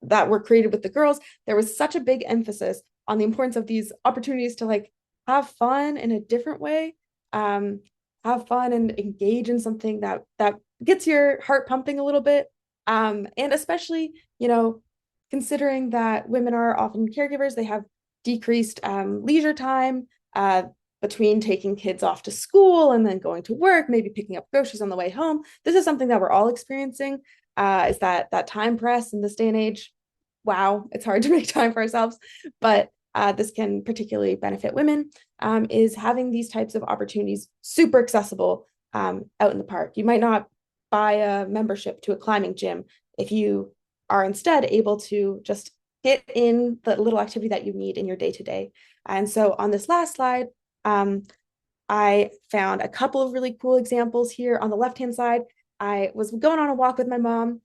that were created with the girls, there was such a big emphasis on the importance of these opportunities to like have fun in a different way, have fun and engage in something that gets your heart pumping a little bit. And especially, considering that women are often caregivers, they have decreased leisure time between taking kids off to school and then going to work, maybe picking up groceries on the way home. This is something that we're all experiencing, is that time press in this day and age. Wow, it's hard to make time for ourselves, but this can particularly benefit women, is having these types of opportunities super accessible out in the park. You might not buy a membership to a climbing gym if you are instead able to just get in the little activity that you need in your day to day. And so on this last slide, I found a couple of really cool examples here. On the left-hand side, I was going on a walk with my mom,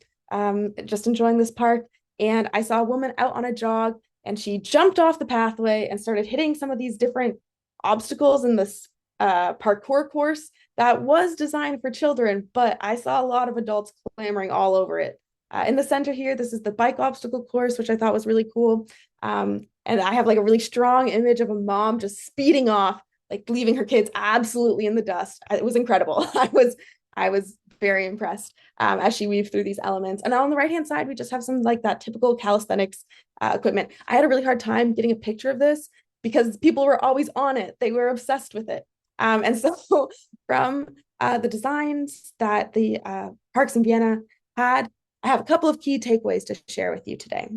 just enjoying this park, and I saw a woman out on a jog, and she jumped off the pathway and started hitting some of these different obstacles in this parkour course that was designed for children, but I saw a lot of adults clamoring all over it. In the center here, this is the bike obstacle course, which I thought was really cool. And I have like a really strong image of a mom just speeding off, like leaving her kids absolutely in the dust. It was incredible. I was very impressed as she weaved through these elements. And on the right-hand side, we just have some like that typical calisthenics equipment. I had a really hard time getting a picture of this because people were always on it. They were obsessed with it. And so from the designs that the parks in Vienna had, I have a couple of key takeaways to share with you today.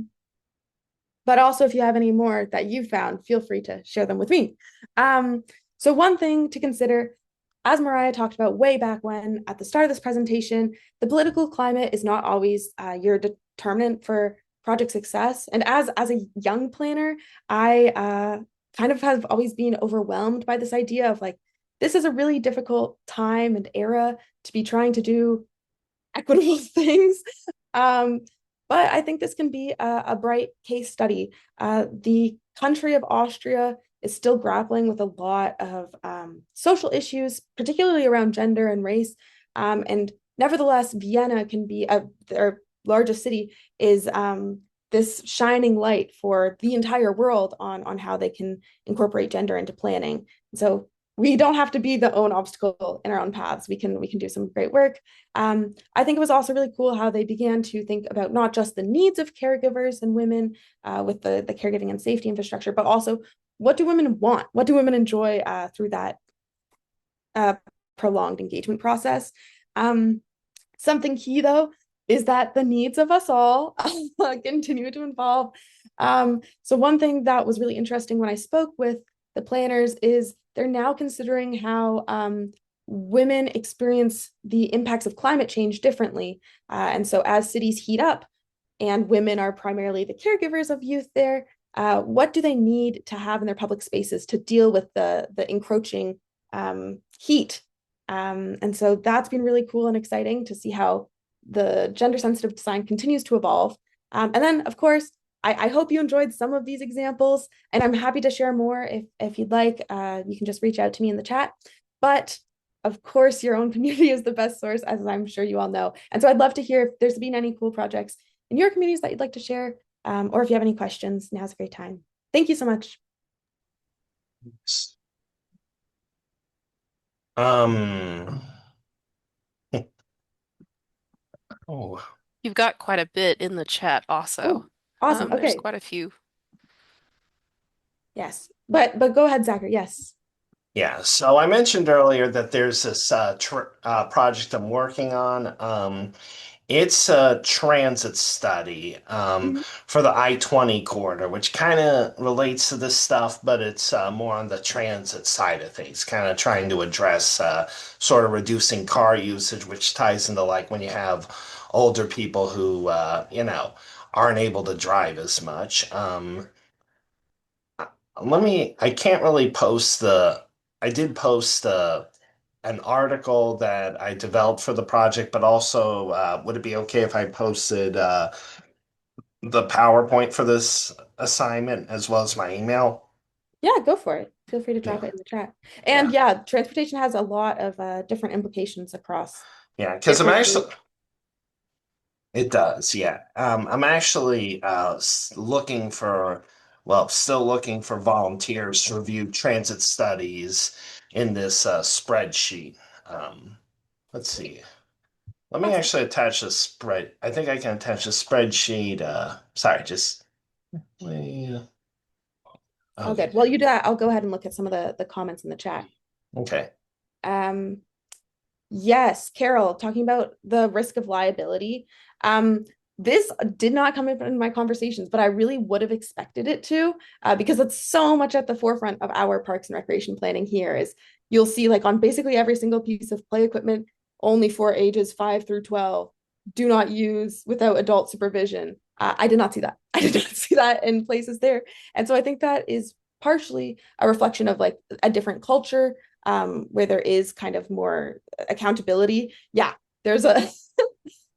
But also, if you have any more that you found, feel free to share them with me. So one thing to consider, as Mariah talked about way back when at the start of this presentation, the political climate is not always your determinant for project success. And as a young planner, I kind of have always been overwhelmed by this idea of like, this is a really difficult time and era to be trying to do equitable things. But I think this can be a bright case study. The country of Austria is still grappling with a lot of social issues, particularly around gender and race. And nevertheless, Vienna can be their largest city is this shining light for the entire world on how they can incorporate gender into planning. So we don't have to be the own obstacle in our own paths. We can do some great work. I think it was also really cool how they began to think about not just the needs of caregivers and women with the caregiving and safety infrastructure, but also what do women want? What do women enjoy through that prolonged engagement process? Something key though is that the needs of us all continue to evolve. So one thing that was really interesting when I spoke with the planners is they're now considering how women experience the impacts of climate change differently. And so as cities heat up and women are primarily the caregivers of youth there, what do they need to have in their public spaces to deal with the encroaching heat? And so that's been really cool and exciting to see how the gender sensitive design continues to evolve. And then, of course, I hope you enjoyed some of these examples, and I'm happy to share more if you'd like. You can just reach out to me in the chat. But of course, your own community is the best source, as I'm sure you all know. And so I'd love to hear if there's been any cool projects in your communities that you'd like to share, or if you have any questions, now's a great time. Thank you so much. Oh, You've got quite a bit in the chat also. Oh, awesome. There's Okay. quite a few. Yes, but go ahead, Zachary. Yes. yeah. So I mentioned earlier that there's this project I'm working on. It's a transit study Mhm. for the I-20 corridor, which kind of relates to this stuff, but it's more on the transit side of things, kind of trying to address sort of reducing car usage, which ties into like when you have older people who, aren't able to drive as much. I can't really post I did post an article that I developed for the project, but also would it be okay if I posted the PowerPoint for this assignment as well as my email? Yeah, go for it. Feel free to drop Yeah. it in the chat. Yeah. And yeah, transportation has a lot of different implications across Yeah. Because I'm different actually, it does. Yeah. I'm actually looking for, well, still looking for volunteers to review transit studies in this spreadsheet. Um, let's see. Let me Awesome. actually attach a spread. I think I can attach a spreadsheet. Sorry, just wait. All Okay. good. While you do that, I'll go ahead and look at some of the comments in the chat. Okay. Um, yes, Carol, talking about the risk of liability. This did not come up in my conversations, but I really would have expected it to, because it's so much at the forefront of our parks and recreation planning here. Is you'll see like on basically every single piece of play equipment, only for ages 5 through 12, do not use without adult supervision. I did not see that. I did not see that in places there. And so I think that is partially a reflection of like a different culture, where there is kind of more accountability. Yeah, there's a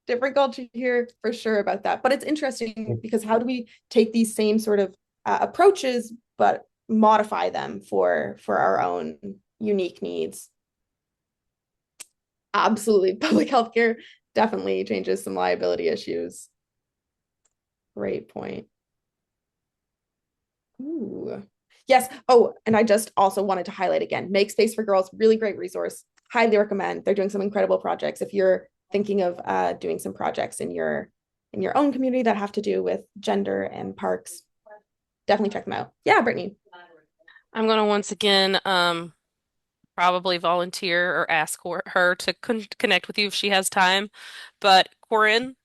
different culture here for sure about that. But it's interesting because how do we take these same sort of approaches but modify them for our own unique needs? Absolutely, public health care definitely changes some liability issues. Great point. Ooh. Yes. Oh, and I just also wanted to highlight again, Make Space for Girls, really great resource. Highly recommend. They're doing some incredible projects. If you're thinking of doing some projects in your own community that have to do with gender and parks, definitely check them out. Yeah, Brittany. I'm going to once again probably volunteer or ask her to connect with you if she has time. But Corinne,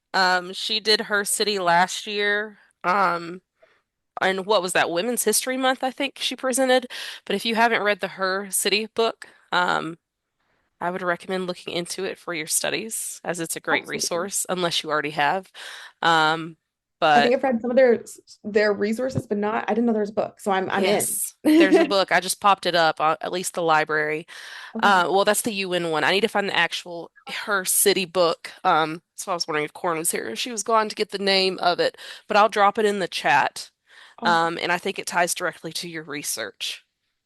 she did her city last year. And what was that? Women's History Month, I think she presented. But if you haven't read the Her City book, I would recommend looking into it for your studies, as it's a great Absolutely. resource, unless you already have. Um, I think but I've read some of their resources, but not, I didn't know there was a book. So I'm in. yes, there's a book. I just popped it up, at least the library. Okay. Well, that's the UN one. I need to find the actual Her City book. So I was wondering if Corin was here. She was gone to get the name of it, but I'll drop it in the chat. Awesome. And I think it ties directly to your research.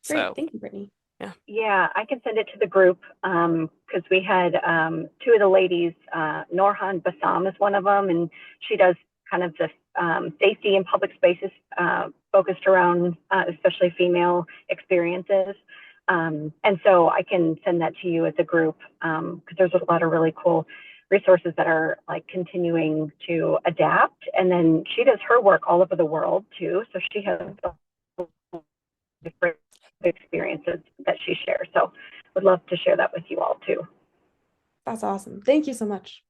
Great. So, Thank you, Brittany. yeah. Yeah, I can send it to the group because we had two of the ladies, Norhan Bassam is one of them, and she does kind of the safety in public spaces focused around especially female experiences. And so I can send that to you as a group because there's a lot of really cool resources that are like continuing to adapt. And then she does her work all over the world too. So she has different experiences that she shares. So would love to share that with you all too. That's awesome. Thank you so much.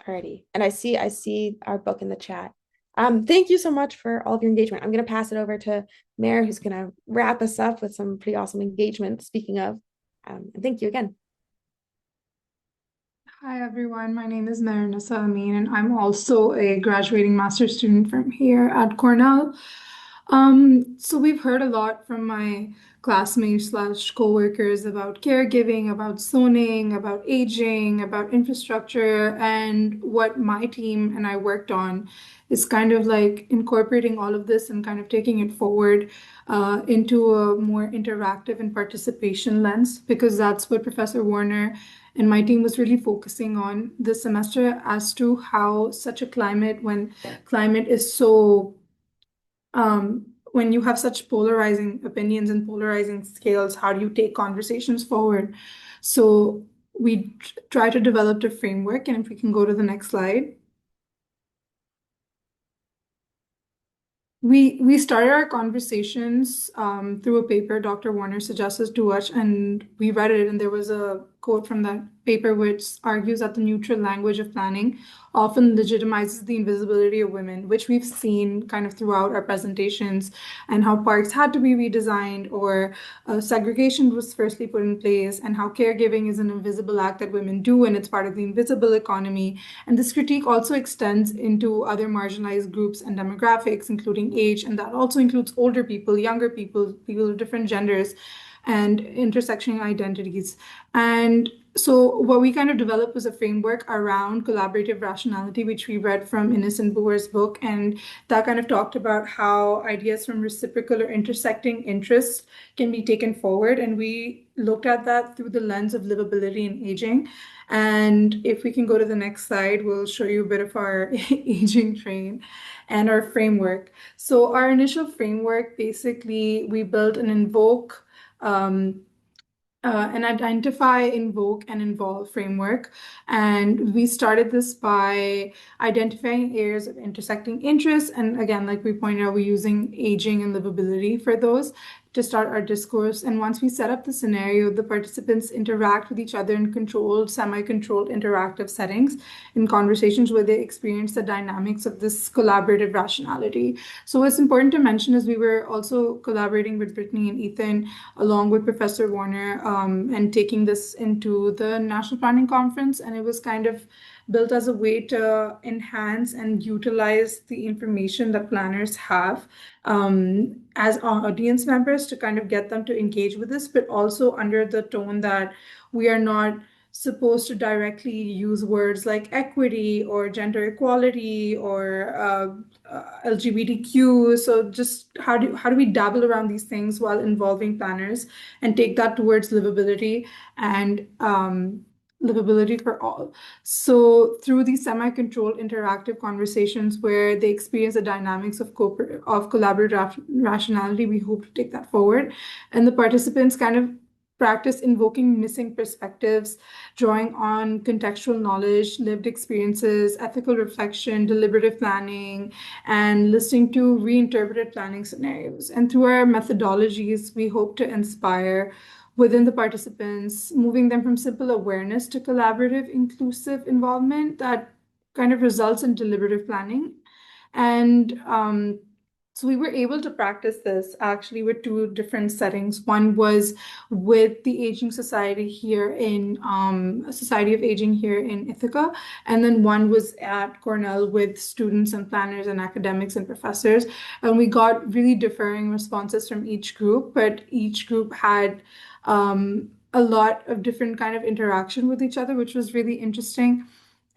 Alrighty. And I see our book in the chat. Thank you so much for all of your engagement. I'm going to pass it over to Mare, who's going to wrap us up with some pretty awesome engagement, speaking of. And thank you again. Hi everyone, my name is Marinissa Amin and I'm also a graduating master's student from here at Cornell. So we've heard a lot from my classmates slash coworkers about caregiving, about zoning, about aging, about infrastructure, and what my team and I worked on is kind of like incorporating all of this and kind of taking it forward into a more interactive and participation lens, because that's what Professor Warner and my team was really focusing on this semester as to how such a climate, when climate is so when you have such polarizing opinions and polarizing scales, how do you take conversations forward? So we try to develop a framework, and if we can go to the next slide. We started our conversations through a paper Dr. Warner suggested to us, and we read it, and there was a quote from that paper which argues that the neutral language of planning often legitimizes the invisibility of women, which we've seen kind of throughout our presentations, and how parks had to be redesigned, or segregation was firstly put in place, and how caregiving is an invisible act that women do, and it's part of the invisible economy. And this critique also extends into other marginalized groups and demographics, including age, and that also includes older people, younger people, people of different genders. and intersecting identities. And so what we kind of developed was a framework around collaborative rationality, which we read from Innocent Boer's book. And that kind of talked about how ideas from reciprocal or intersecting interests can be taken forward. And we looked at that through the lens of livability and aging. And if we can go to the next slide, we'll show you a bit of our aging train and our framework. So our initial framework, basically, we built an invoke, an identify, invoke, and involve framework. And we started this by identifying areas of intersecting interests. And again, like we pointed out, we're using aging and livability for those to start our discourse. And once we set up the scenario, the participants interact with each other in controlled, semi-controlled interactive settings in conversations where they experience the dynamics of this collaborative rationality. So what's important to mention is we were also collaborating with Brittany and Ethan along with Professor Warner, and taking this into the National Planning Conference. And it was kind of built as a way to enhance and utilize the information that planners have as audience members to kind of get them to engage with this, but also under the tone that we are not supposed to directly use words like equity or gender equality or LGBTQ. So just how do we dabble around these things while involving planners and take that towards livability and livability for all. So through these semi-controlled interactive conversations where they experience the dynamics of collaborative rationality, we hope to take that forward. And the participants kind of practice invoking missing perspectives, drawing on contextual knowledge, lived experiences, ethical reflection, deliberative planning, and listening to reinterpreted planning scenarios. And through our methodologies, we hope to inspire within the participants, moving them from simple awareness to collaborative, inclusive involvement that kind of results in deliberative planning. And so we were able to practice this actually with two different settings. One was with the Aging Society here in Society of Aging here in Ithaca, and then one was at Cornell with students and planners and academics and professors. And we got really differing responses from each group, but each group had a lot of different kind of interaction with each other, which was really interesting.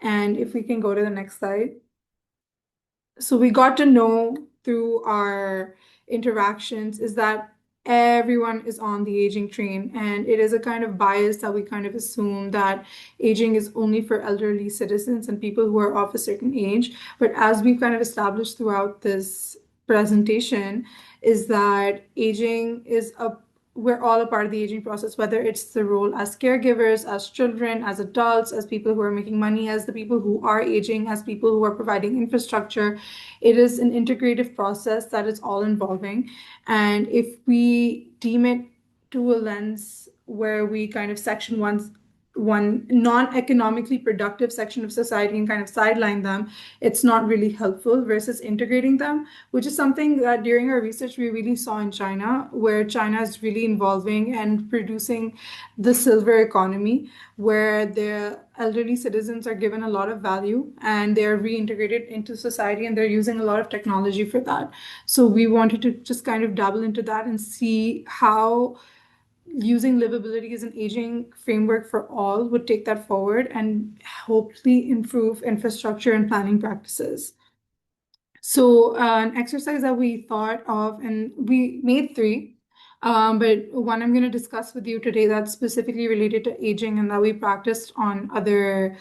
And if we can go to the next slide. So we got to know through our interactions is that everyone is on the aging train, and it is a kind of bias that we kind of assume that aging is only for elderly citizens and people who are of a certain age. But as we've kind of established throughout this presentation, is that aging is we're all a part of the aging process, whether it's the role as caregivers, as children, as adults, as people who are making money, as the people who are aging, as people who are providing infrastructure. It is an integrative process that is all involving. And if we deem it to a lens where we kind of section one non-economically productive section of society and kind of sideline them, it's not really helpful versus integrating them, which is something that during our research we really saw in China, where China is really involving and producing the silver economy, where the elderly citizens are given a lot of value and they're reintegrated into society and they're using a lot of technology for that. So we wanted to just kind of dabble into that and see how using livability as an aging framework for all would take that forward and hopefully improve infrastructure and planning practices. So an exercise that we thought of, and we made three, but one I'm going to discuss with you today that's specifically related to aging and that we practiced on other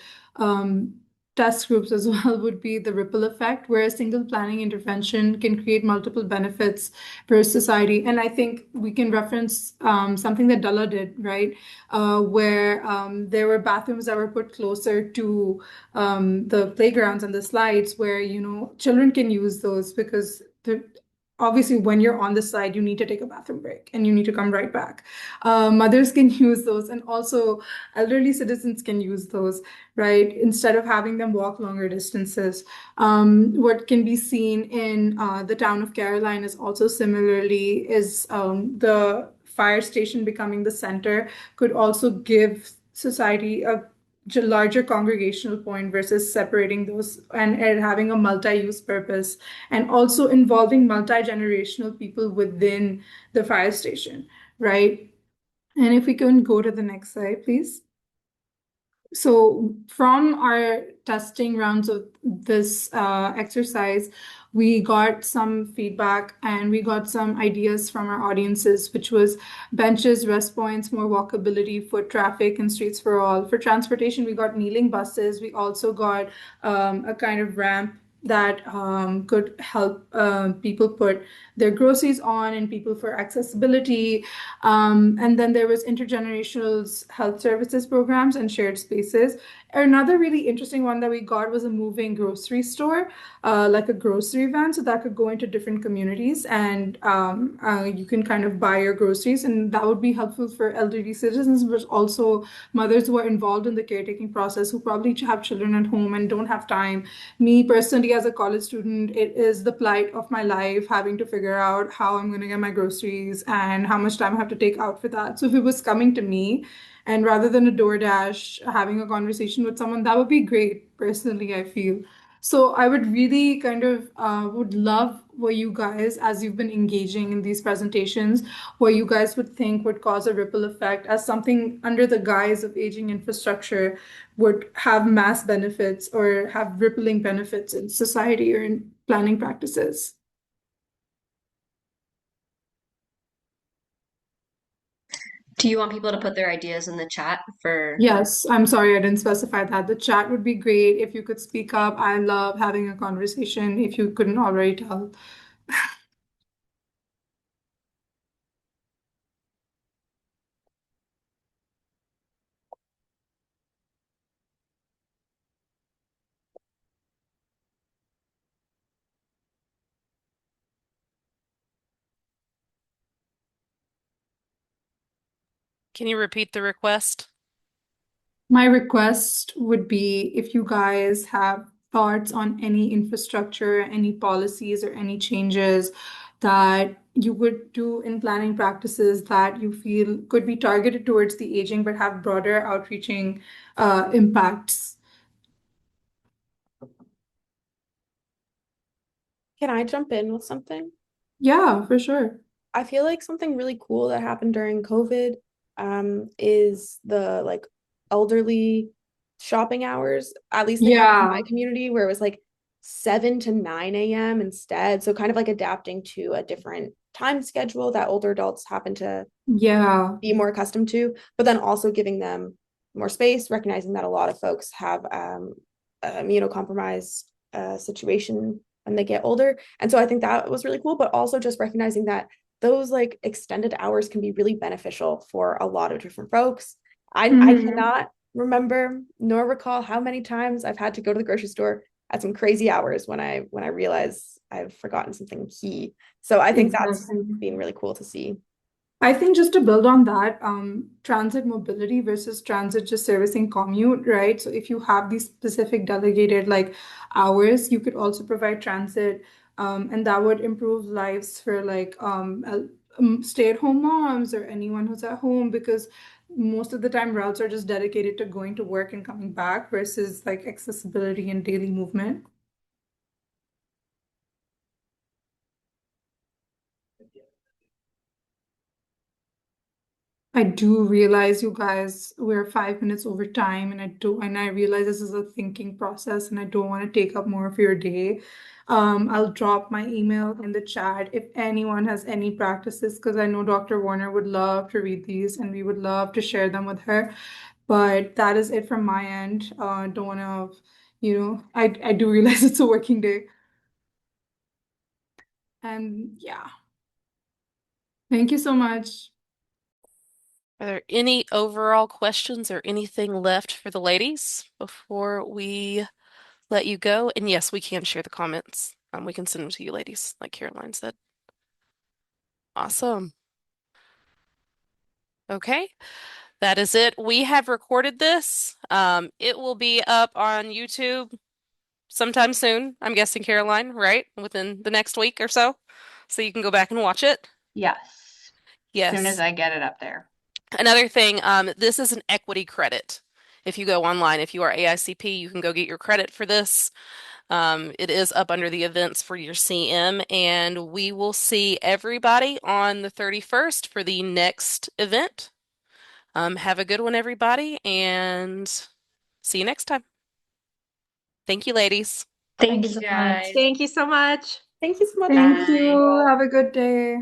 task groups as well would be the ripple effect, where a single planning intervention can create multiple benefits for society. And I think we can reference something that Dalla did, right? Where there were bathrooms that were put closer to the playgrounds and the slides where, children can use those because obviously when you're on the slide, you need to take a bathroom break and you need to come right back. Mothers can use those, and also elderly citizens can use those, right? Instead of having them walk longer distances. What can be seen in the town of Caroline is also similarly is the fire station becoming the center could also give society a larger congregational point versus separating those and having a multi-use purpose, and also involving multi-generational people within the fire station, right? And if we can go to the next slide, please. So from our testing rounds of this exercise, we got some feedback and we got some ideas from our audiences, which was benches, rest points, more walkability, foot traffic, and streets for all. For transportation, we got kneeling buses. We also got a kind of ramp that could help people put their groceries on and people for accessibility. And then there was intergenerational health services programs and shared spaces. Another really interesting one that we got was a moving grocery store, like a grocery van, so that could go into different communities and you can kind of buy your groceries, and that would be helpful for elderly citizens, but also mothers who are involved in the caretaking process who probably have children at home and don't have time. Me personally, as a college student, it is the plight of my life having to figure out how I'm going to get my groceries and how much time I have to take out for that. So if it was coming to me, and rather than a DoorDash, having a conversation with someone, that would be great, personally, I feel. So I would really kind of would love what you guys, as you've been engaging in these presentations, what you guys would think would cause a ripple effect as something under the guise of aging infrastructure would have mass benefits or have rippling benefits in society or in planning practices. Do you want people to put their ideas in the chat for? Yes, I'm sorry I didn't specify that. The chat would be great if you could speak up. I love having a conversation if you couldn't already tell. Can you repeat the request? My request would be if you guys have thoughts on any infrastructure, any policies, or any changes that you would do in planning practices that you feel could be targeted towards the aging but have broader outreaching impacts. Can I jump in with something? Yeah, for sure. I feel like something really cool that happened during COVID is the like elderly shopping hours, at least in my Yeah, community, where it was like 7 to 9 a.m. instead. So kind of like adapting to a different time schedule that older adults happen to yeah. be more accustomed to, but then also giving them more space, recognizing that a lot of folks have immunocompromised situation when they get older. And so I think that was really cool, but also just recognizing that those like extended hours can be really beneficial for a lot of different folks. I Mhm. cannot remember nor recall how many times I've had to go to the grocery store at some crazy hours when I realize I've forgotten something key. So I think that's Exactly. been really cool to see. I think just to build on that, transit mobility versus transit just servicing commute, right? So if you have these specific delegated like hours, you could also provide transit, and that would improve lives for like stay-at-home moms or anyone who's at home because most of the time routes are just dedicated to going to work and coming back versus like accessibility and daily movement. I do realize you guys we're 5 minutes over time and I realize this is a thinking process and I don't want to take up more of your day. I'll drop my email in the chat if anyone has any practices because I know Dr. Warner would love to read these and we would love to share them with her. But that is it from my end. Don't want to, I do realize it's a working day. And yeah, thank you so much. Are there any overall questions or anything left for the ladies before we let you go? And yes, we can share the comments. We can send them to you ladies, like Caroline said. Awesome. Okay, that is it. We have recorded this. It will be up on YouTube sometime soon. I'm guessing, Caroline, right? Within the next week or so. So you can go back and watch it. Yes. As soon as Yes. I get it up there. Another thing, this is an equity credit. If you go online, if you are AICP, you can go get your credit for this. It is up under the events for your CM, and we will see everybody on the 31st for the next event. Have a good one, everybody, and see you next time. Thank you, ladies. Thank Thank you you so much. guys. Thank you so much. Thank you so much. Thank Bye. you. Have a good day.